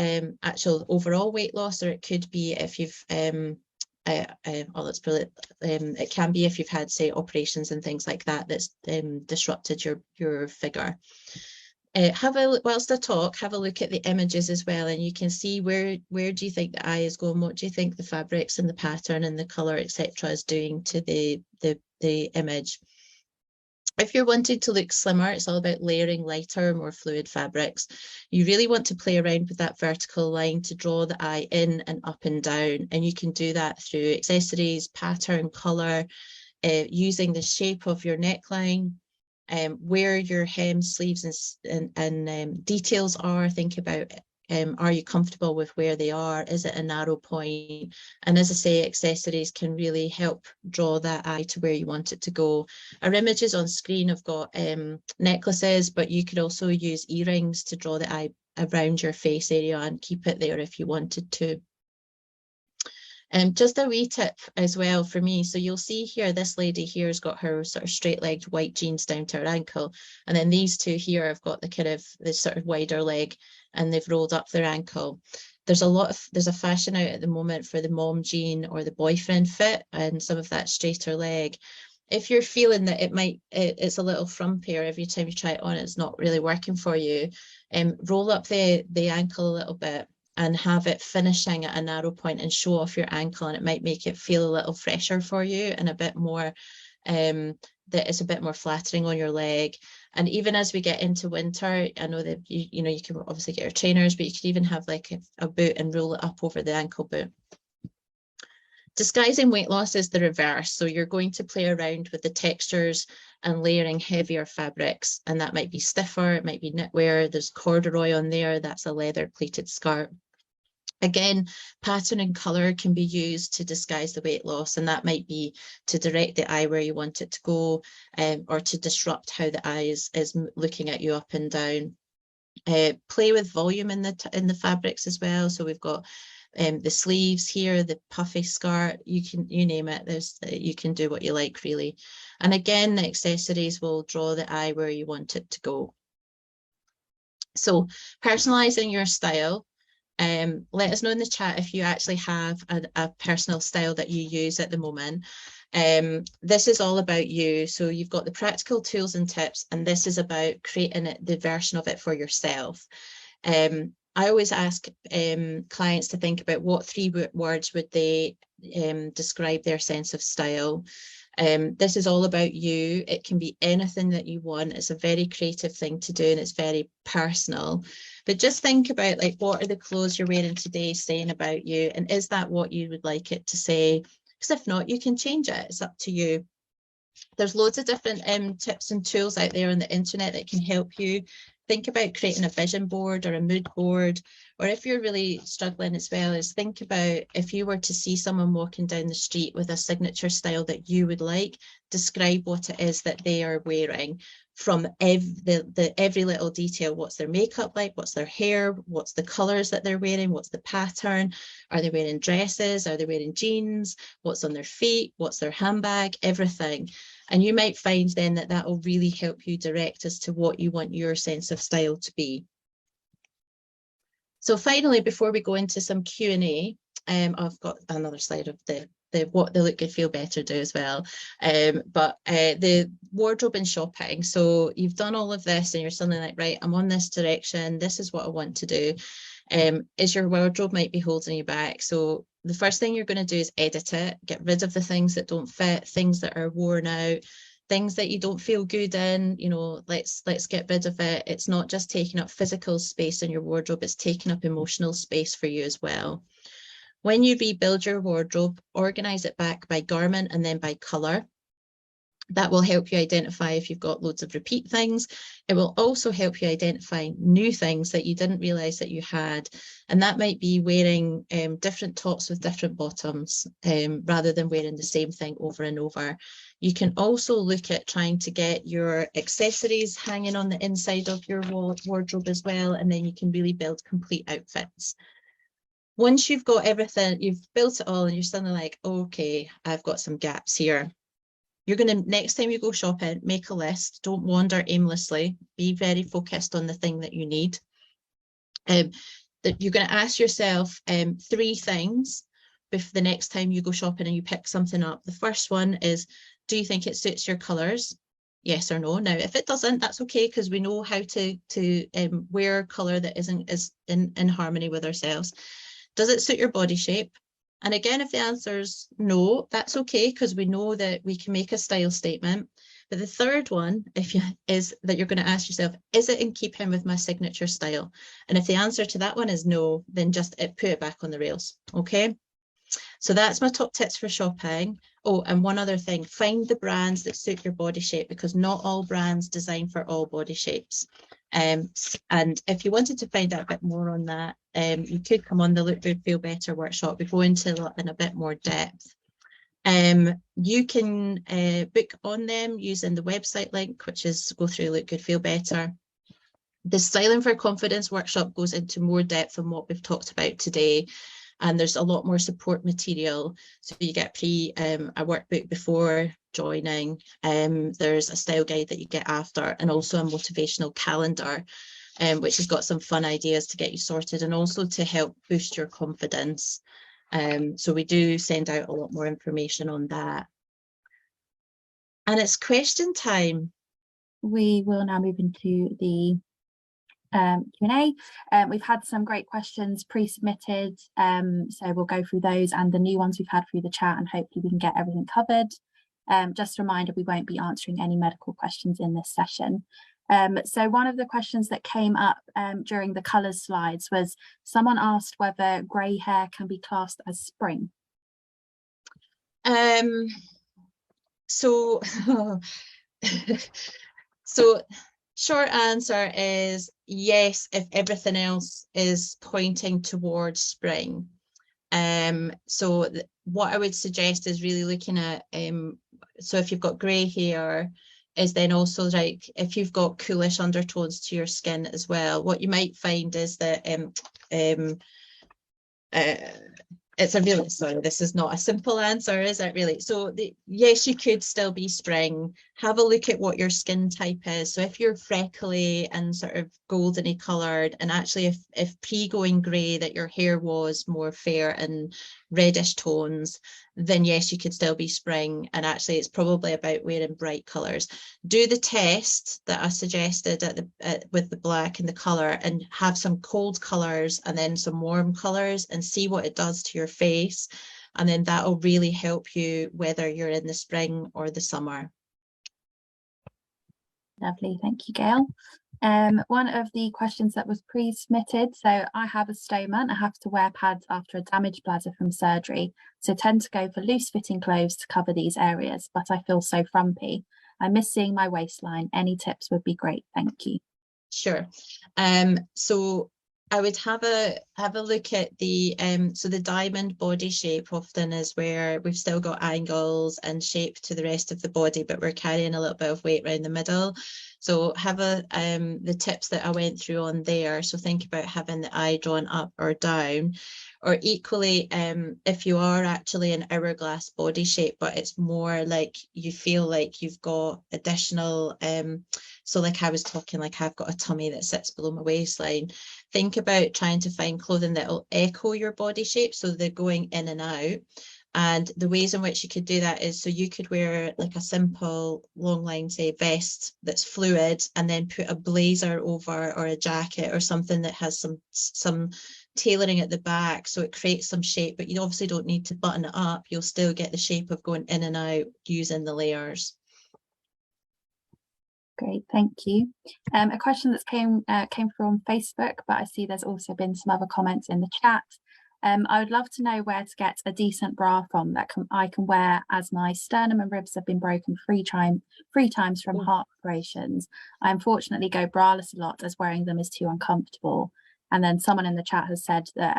actual overall weight loss, or it could be if you've it can be if you've had, say, operations and things like that that's disrupted your figure. Whilst I talk, have a look at the images as well, and you can see where do you think the eye is going, what do you think the fabrics and the pattern and the color, etc., is doing to the image. If you're wanting to look slimmer, it's all about layering lighter, more fluid fabrics. You really want to play around with that vertical line to draw the eye in and up and down. And you can do that through accessories, pattern, color, using the shape of your neckline, where your hem, sleeves and details are. Think about, are you comfortable with where they are? Is it a narrow point? And as I say, accessories can really help draw that eye to where you want it to go. Our images on screen have got necklaces, but you could also use earrings to draw the eye around your face area and keep it there if you wanted to. Just a wee tip as well for me. So you'll see here, this lady here has got her sort of straight-legged white jeans down to her ankle. And then these two here have got the kind of this sort of wider leg, and they've rolled up their ankle. There's a fashion out at the moment for the mom jean or the boyfriend fit, and some of that straighter leg. If you're feeling that it's a little frumpy, or every time you try it on, it's not really working for you, roll up the ankle a little bit and have it finishing at a narrow point and show off your ankle, and it might make it feel a little fresher for you and a bit more, that it's a bit more flattering on your leg. And even as we get into winter, I know that you know, you can obviously get your trainers, but you could even have like a boot and roll it up over the ankle boot. Disguising weight loss is the reverse. So you're going to play around with the textures and layering heavier fabrics, and that might be stiffer, it might be knitwear, there's corduroy on there, that's a leather pleated skirt. Again, pattern and color can be used to disguise the weight loss, and that might be to direct the eye where you want it to go, or to disrupt how the eye is looking at you up and down. Play with volume in the fabrics as well. So we've got the sleeves here, the puffy skirt, you name it. You can do what you like, really. And again, the accessories will draw the eye where you want it to go. So personalizing your style. Let us know in the chat if you actually have a personal style that you use at the moment. This is all about you. So you've got the practical tools and tips, and this is about creating the version of it for yourself. I always ask clients to think about what 3 words would they describe their sense of style. This is all about you. It can be anything that you want. It's a very creative thing to do, and it's very personal. But just think about, like, what are the clothes you're wearing today saying about you? And is that what you would like it to say? Because if not, you can change it. It's up to you. There's loads of different tips and tools out there on the internet that can help you. Think about creating a vision board or a mood board, or if you're really struggling as well, is think about if you were to see someone walking down the street with a signature style that you would like, describe what it is that they are wearing from every little detail. What's their makeup like? What's their hair? What's the colors that they're wearing? What's the pattern? Are they wearing dresses? Are they wearing jeans? What's on their feet? What's their handbag? Everything. And you might find then that will really help you direct as to what you want your sense of style to be. So finally, before we go into some Q&A, I've got another slide of what the Look Good Feel Better do as well. But the wardrobe and shopping. So you've done all of this and you're suddenly like, right, I'm on this direction. This is what I want to do. Is your wardrobe might be holding you back. So the first thing you're going to do is edit it, get rid of the things that don't fit, things that are worn out, things that you don't feel good in. You know, let's get rid of it. It's not just taking up physical space in your wardrobe, it's taking up emotional space for you as well. When you rebuild your wardrobe, organize it back by garment and then by color. That will help you identify if you've got loads of repeat things. It will also help you identify new things that you didn't realize that you had. And that might be wearing different tops with different bottoms rather than wearing the same thing over and over. You can also look at trying to get your accessories hanging on the inside of your wardrobe as well. And then you can really build complete outfits. Once you've got everything, you've built it all and you're suddenly like, okay, I've got some gaps here. You're going to, next time you go shopping, make a list. Don't wander aimlessly. Be very focused on the thing that you need. That you're going to ask yourself 3 things before the next time you go shopping and you pick something up. The first one is, do you think it suits your colours? Yes or no. Now, if it doesn't, that's okay, because we know how to wear colour that is in harmony with ourselves. Does it suit your body shape? And again, if the answer is no, that's okay, because we know that we can make a style statement. But the third one is that you're going to ask yourself, is it in keeping with my signature style? And if the answer to that one is no, then just put it back on the rails, okay? So that's my top tips for shopping. Oh, and one other thing, find the brands that suit your body shape, because not all brands design for all body shapes. And if you wanted to find out a bit more on that, you could come on the Look Good Feel Better workshop. We go into in a bit more depth. You can book on them using the website link, which is go through Look Good Feel Better. The Styling for Confidence workshop goes into more depth on what we've talked about today. And there's a lot more support material. So you get a workbook before joining. There's a style guide that you get after, and also a motivational calendar, which has got some fun ideas to get you sorted and also to help boost your confidence. So we do send out a lot more information on that. And it's question time. We will now move into the Q&A. We've had some great questions pre-submitted, so we'll go through those and the new ones we've had through the chat, and hopefully we can get everything covered. Just a reminder, we won't be answering any medical questions in this session. So one of the questions that came up during the colours slides was, someone asked whether grey hair can be classed as spring. So short answer is yes, if everything else is pointing towards spring. So what I would suggest is really looking at, so if you've got grey hair, is then also like if you've got coolish undertones to your skin as well. What you might find is that it's a really, sorry, this is not a simple answer, is it really? So yes, you could still be spring. Have a look at what your skin type is. So if you're freckly and sort of goldeny coloured, and actually if pre-going grey that your hair was more fair and reddish tones, then yes, you could still be spring. And actually it's probably about wearing bright colours. Do the test that I suggested with the black and the colour, and have some cold colours and then some warm colours, and see what it does to your face. And then that will really help you whether you're in the spring or the summer. Lovely, thank you, Gail. One of the questions that was pre-submitted, so I have a stoma and I have to wear pads after a damaged bladder from surgery, so tend to go for loose fitting clothes to cover these areas, but I feel so frumpy. I miss seeing my waistline. Any tips would be great, thank you. Sure. So I would have a look at the so the diamond body shape often is where we've still got angles and shape to the rest of the body, but we're carrying a little bit of weight around the middle. So have the tips that I went through on there. So think about having the eye drawn up or down. Or equally, if you are actually an hourglass body shape, but it's more like you feel like you've got additional, so like I was talking, like I've got a tummy that sits below my waistline. Think about trying to find clothing that will echo your body shape, so they're going in and out. And the ways in which you could do that is, so you could wear like a simple long line, say, vest that's fluid, and then put a blazer over, or a jacket or something that has some tailoring at the back, so it creates some shape, but you obviously don't need to button it up. You'll still get the shape of going in and out using the layers. Great, thank you. A question that came from Facebook, but I see there's also been some other comments in the chat. I would love to know where to get a decent bra from that I can wear, as my sternum and ribs have been broken three times from heart operations. I unfortunately go braless a lot, as wearing them is too uncomfortable. And then someone in the chat has said that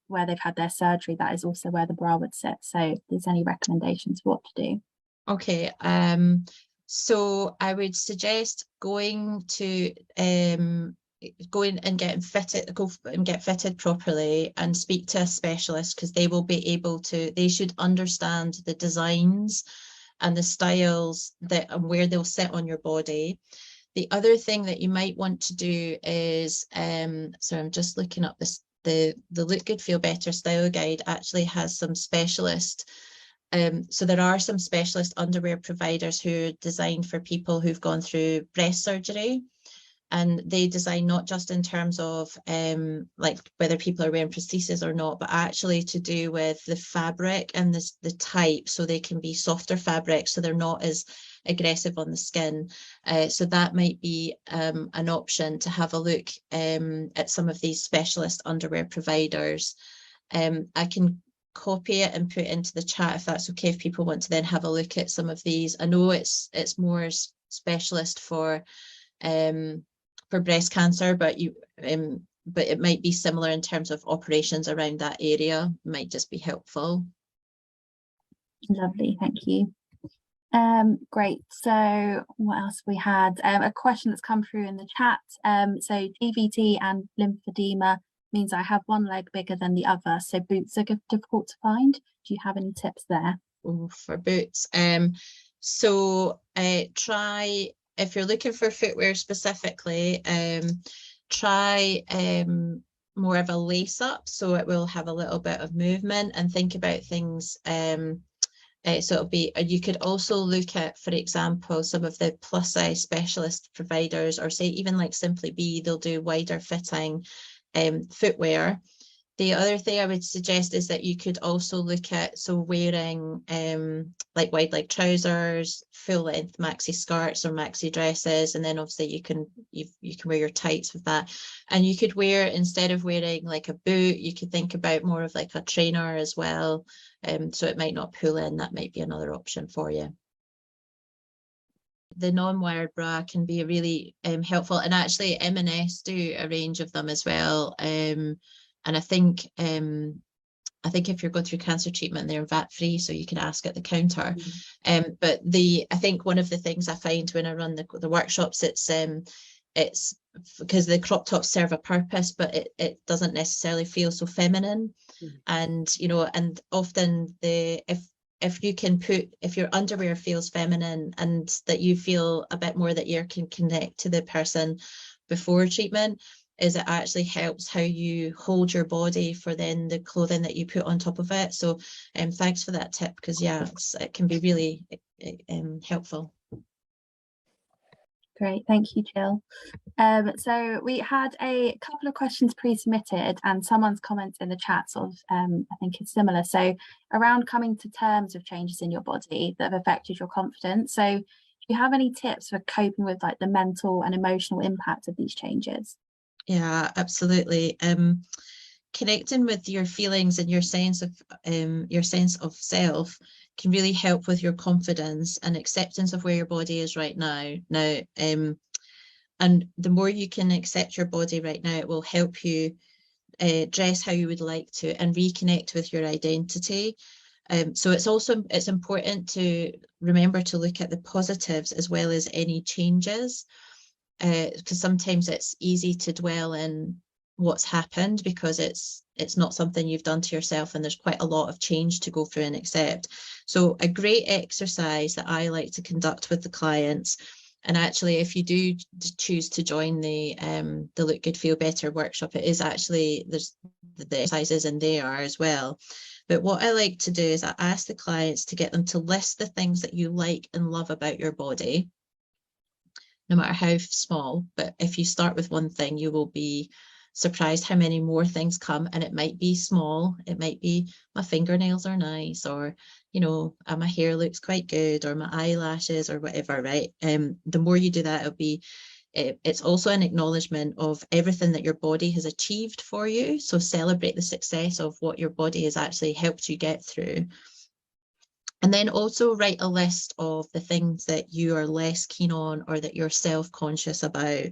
where they've had their surgery, that is also where the bra would sit. So if there's any recommendations for what to do? Okay, so I would suggest going and getting fitted, go and get fitted properly, and speak to a specialist, because they will be able to, they should understand the designs and the styles that and where they'll sit on your body. The other thing that you might want to do is, so I'm just looking up this, the Look Good Feel Better style guide actually has some specialist. So there are some specialist underwear providers who are designed for people who've gone through breast surgery, and they design not just in terms of like whether people are wearing prosthesis or not, but actually to do with the fabric and the type, so they can be softer fabric, so they're not as aggressive on the skin. So that might be an option, to have a look at some of these specialist underwear providers. I can copy it and put it into the chat if that's okay, if people want to then have a look at some of these. I know it's more specialist for breast cancer, but but it might be similar in terms of operations around that area. Might just be helpful. Lovely, thank you. Great, so what else we had? A question that's come through in the chat. So DVT and lymphedema means I have one leg bigger than the other, so boots are difficult to find. Do you have any tips there? Oh, for boots, so try, if you're looking for footwear specifically, try more of a lace up, so it will have a little bit of movement, and think about things. So it'll be, you could also look at, for example, some of the plus size specialist providers, or say even like Simply Be, they'll do wider fitting footwear. The other thing I would suggest is that you could also look at, so wearing like wide leg trousers, full length maxi skirts or maxi dresses, and then obviously you can wear your tights with that. And you could wear, instead of wearing like a boot, you could think about more of like a trainer as well. So it might not pull in. That might be another option for you. The non-wired bra can be really helpful, and actually M&S do a range of them as well. And I think if you're going through cancer treatment, they're VAT free, so you can ask at the counter. But I think one of the things I find when I run the workshops, it's it's because the crop tops serve a purpose, but it doesn't necessarily feel so feminine. And and often if you can if your underwear feels feminine and that you feel a bit more that you can connect to the person before treatment, is it actually helps how you hold your body for then the clothing that you put on top of it. So thanks for that tip, because it can be really helpful. Great, thank you, Jill. So we had a couple of questions pre-submitted, and someone's comments in the chat sort of I think is similar. So around coming to terms with changes in your body that have affected your confidence. So do you have any tips for coping with like the mental and emotional impact of these changes? Yeah, absolutely. Connecting with your feelings and your sense of self can really help with your confidence and acceptance of where your body is right now. And the more you can accept your body right now, it will help you dress how you would like to and reconnect with your identity. So it's important to remember to look at the positives as well as any changes, because sometimes it's easy to dwell in what's happened because it's not something you've done to yourself, and there's quite a lot of change to go through and accept. So a great exercise that I like to conduct with the clients, and actually if you do choose to join the Look Good Feel Better workshop, it is actually, there's the exercises in there as well. But what I like to do is I ask the clients to get them to list the things that you like and love about your body, no matter how small. But if you start with one thing, you will be surprised how many more things come. And it might be small. It might be my fingernails are nice, or my hair looks quite good, or my eyelashes, or whatever, right? The more you do that, it's also an acknowledgement of everything that your body has achieved for you. So celebrate the success of what your body has actually helped you get through. And then also write a list of the things that you are less keen on or that you're self-conscious about.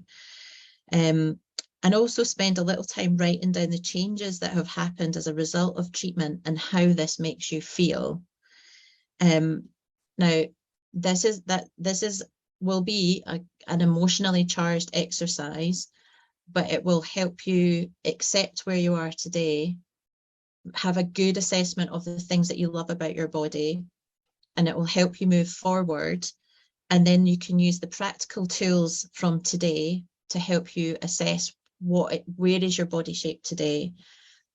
And also spend a little time writing down the changes that have happened as a result of treatment and how this makes you feel. Now, this will be an emotionally charged exercise, but it will help you accept where you are today, have a good assessment of the things that you love about your body, and it will help you move forward. And then you can use the practical tools from today to help you assess where is your body shape today,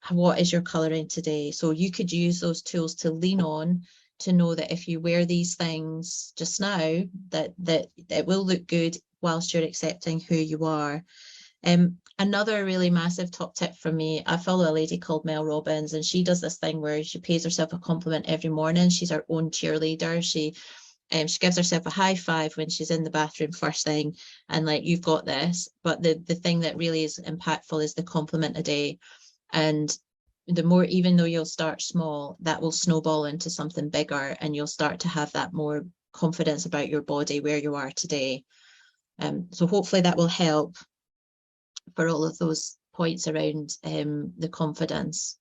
what is your colouring today. So you could use those tools to lean on to know that if you wear these things just now, that it will look good whilst you're accepting who you are. Another really massive top tip from me, I follow a lady called Mel Robbins, and she does this thing where she pays herself a compliment every morning. She's her own cheerleader. She gives herself a high five when she's in the bathroom first thing, and like, you've got this. But the thing that really is impactful is the compliment a day. And the more, even though you'll start small, that will snowball into something bigger, and you'll start to have that more confidence about your body where you are today. So hopefully that will help for all of those points around the confidence.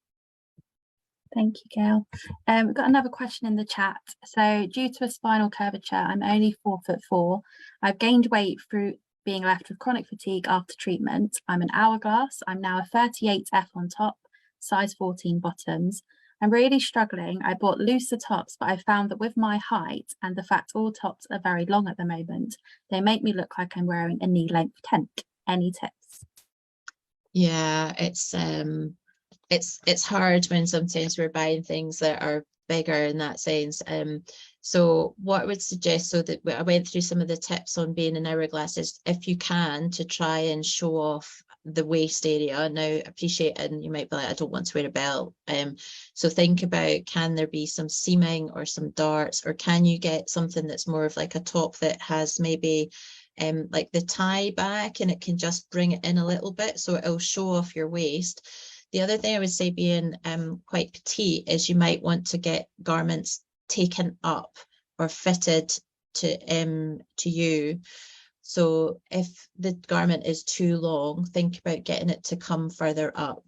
Thank you, Gail. We've got another question in the chat. So, due to a spinal curvature, I'm only 4'4". I've gained weight through being left with chronic fatigue after treatment. I'm an hourglass. I'm now a 38F on top, size 14 bottoms. I'm really struggling. I bought looser tops, but I found that with my height and the fact all tops are very long at the moment, they make me look like I'm wearing a knee-length tent. Any tips? Yeah, it's hard when sometimes we're buying things that are bigger in that sense. So what I would suggest, so that I went through some of the tips on being an hourglass, is if you can, to try and show off the waist area. Now, appreciate it, and you might be like, I don't want to wear a belt. So think about, can there be some seaming or some darts, or can you get something that's more of like a top that has maybe like the tie back, and it can just bring it in a little bit, so it'll show off your waist. The other thing I would say, being quite petite, is you might want to get garments taken up or fitted to you. So if the garment is too long, think about getting it to come further up.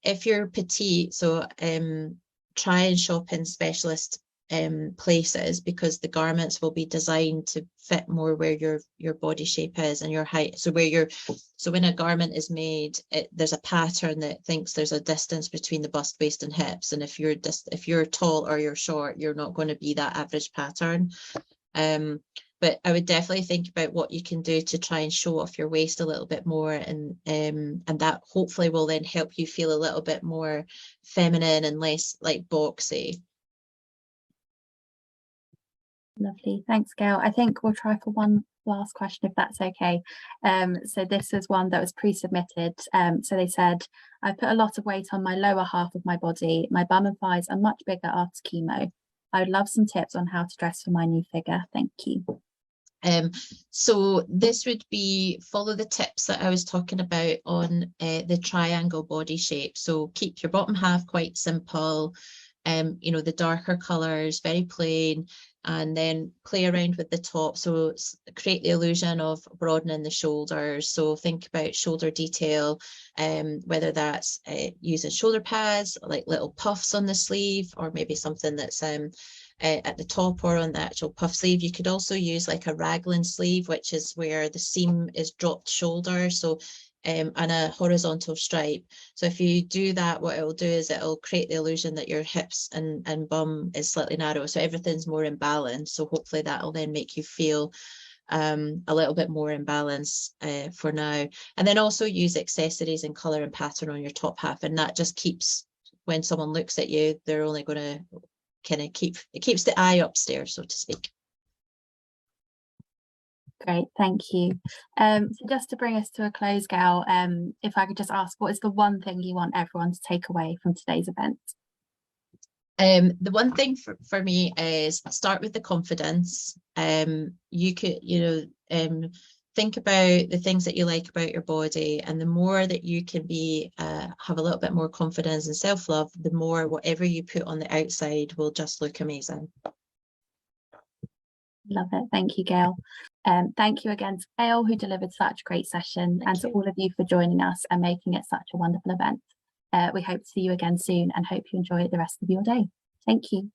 If you're petite, so try and shop in specialist places, because the garments will be designed to fit more where your body shape is and your height. So when a garment is made, there's a pattern that thinks there's a distance between the bust, waist and hips, and if you're tall or you're short, you're not going to be that average pattern. But I would definitely think about what you can do to try and show off your waist a little bit more, and that hopefully will then help you feel a little bit more feminine and less like boxy. Lovely, thanks Gail. I think we'll try for one last question if that's okay. So this is one that was pre-submitted. So they said, I put a lot of weight on my lower half of my body. My bum and thighs are much bigger after chemo. I would love some tips on how to dress for my new figure. Thank you. So this would be follow the tips that I was talking about on the triangle body shape. So keep your bottom half quite simple, the darker colors, very plain, and then play around with the top. So create the illusion of broadening the shoulders. So think about shoulder detail, whether that's using shoulder pads, like little puffs on the sleeve, or maybe something that's at the top or on the actual puff sleeve. You could also use like a raglan sleeve, which is where the seam is dropped shoulder, so and a horizontal stripe. So if you do that, what it will do is it'll create the illusion that your hips and bum is slightly narrow, so everything's more in balance. So hopefully that will then make you feel a little bit more in balance for now. And then also use accessories and color and pattern on your top half, and that just keeps, when someone looks at you, they're only going to kind of keeps the eye upstairs, so to speak. Great, thank you. So just to bring us to a close, Gail, if I could just ask, what is the one thing you want everyone to take away from today's event? The one thing for me is start with the confidence. You could, think about the things that you like about your body, and the more that you can be have a little bit more confidence and self-love, the more whatever you put on the outside will just look amazing. Love it. Thank you, Gail. Thank you again to Gail, who delivered such a great session, and to all of you for joining us and making it such a wonderful event. We hope to see you again soon and hope you enjoy the rest of your day. Thank you.